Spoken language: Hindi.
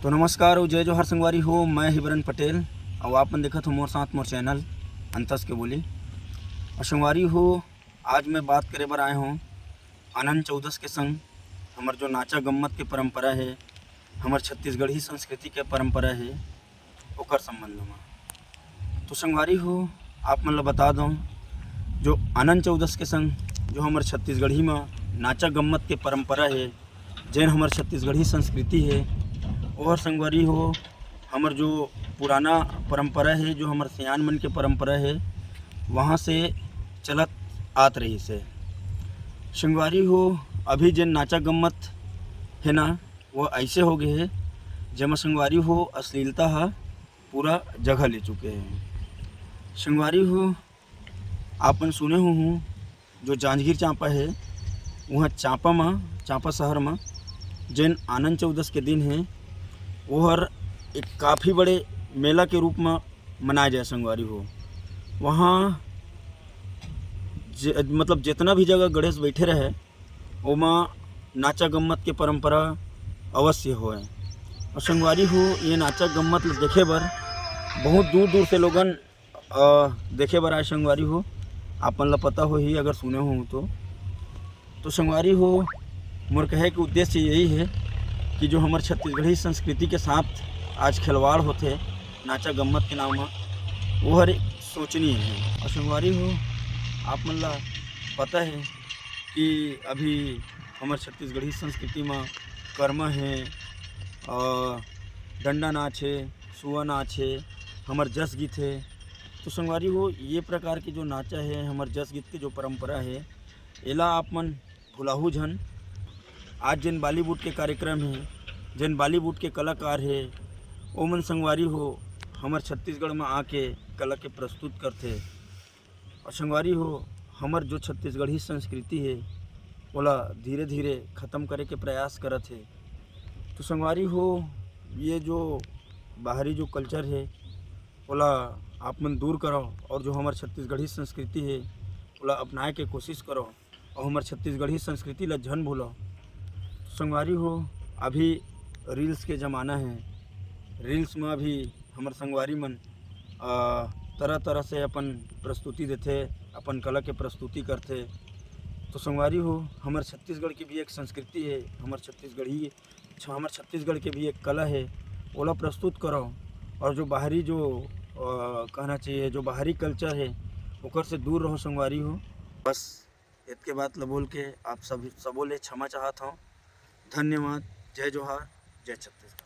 तो नमस्कार और जय जोहार संगवारी हो। मैं हिबरन पटेल और आप मन देखत हो मोर साथ मोर चैनल अंतस के बोली। और संगवारी हो, आज मैं बात करे बर आए हूँ आनंद चौदस के संग हमार जो नाचा गम्मत के परंपरा है, हमार छत्तीसगढ़ी संस्कृति के परंपरा है, ओकर संबंध में। तो संगवारी हो, आप मन ला बता दूँ जो आनंद चौदस के संग जो हमार छत्तीसगढ़ी में नाचा गम्मत के परंपरा है, जैन हमार छत्तीसगढ़ी संस्कृति है, और संगवारी हो हमार जो पुराना परंपरा है, जो हमार सियान मन के परंपरा है, वहाँ से चलत आत रही से। संगवारी हो, अभी जैन नाचा गम्मत है ना, वो ऐसे हो गए है जब संगवारी हो अश्लीलता है पूरा जगह ले चुके हैं। संगवारी हो, आपन सुने हो जो जांजगीर चांपा है, वहाँ चांपा शहर में जैन आनंद चौदस के दिन है, वो हर एक काफ़ी बड़े मेला के रूप में मनाया जाए। संगवारी हो, वहाँ मतलब जितना भी जगह गणेश बैठे रहे, ओमा नाचा गम्मत के परंपरा अवश्य होए। और संगवारी हो, ये नाचा गम्मत देखे बर बहुत दूर दूर से लोगन देखे बर आए। संगवारी हो, आपन ला पता हो ही अगर सुने हो तो संगवारी हो, मोर कहे के उद्देश्य यही है कि जो हमारे छत्तीसगढ़ी संस्कृति के साथ आज खिलवाड़ होते नाचा गम्मत के नाम में, वो हर एक सोचनीय है। और संगवारी हो, आप मन ला पता है कि अभी हमारे छत्तीसगढ़ी संस्कृति में कर्मा है, डंडा नाच है, सुआ नाच है, हमार जस गीत है। तो संगवारी हो, ये प्रकार की जो नाचा है, हमार जस गीत की जो परंपरा है, एला आप मन भुलाहू झन। आज जिन बॉलीवुड के कार्यक्रम है, जिन बॉलीवुड के कलाकार है, वो मन संगवारी हो हमार छत्तीसगढ़ में आके कला के प्रस्तुत करते। और संगवारी हो, हमार जो छत्तीसगढ़ी संस्कृति है, ओला धीरे धीरे ख़त्म करे के प्रयास करत है। तो संगवारी हो, ये जो बाहरी जो कल्चर है, ओला आप मन दूर करो, और जो हमार छत्तीसगढ़ी संस्कृति है, ओला अपनाए के कोशिश करो, और हमार छत्तीसगढ़ी संस्कृति ला झन भूलो। संगवारी हो, अभी रील्स के ज़माना है, रील्स में अभी हमार संगवारी मन तरह तरह से अपन प्रस्तुति देते, अपन कला के प्रस्तुति करते। तो संगवारी हो, हमार छत्तीसगढ़ की भी एक संस्कृति है, हमार छत्तीसगढ़ के भी एक कला है, ओला प्रस्तुत करो। और जो बाहरी जो कहना चाहिए, जो बाहरी कल्चर है, ओकर से दूर रहो। संगवारी हो, बस इतके बात ला बोल के आप सबों ले क्षमा चाहता हूँ। धन्यवाद। जय जोहार, जय छत्तीसगढ़।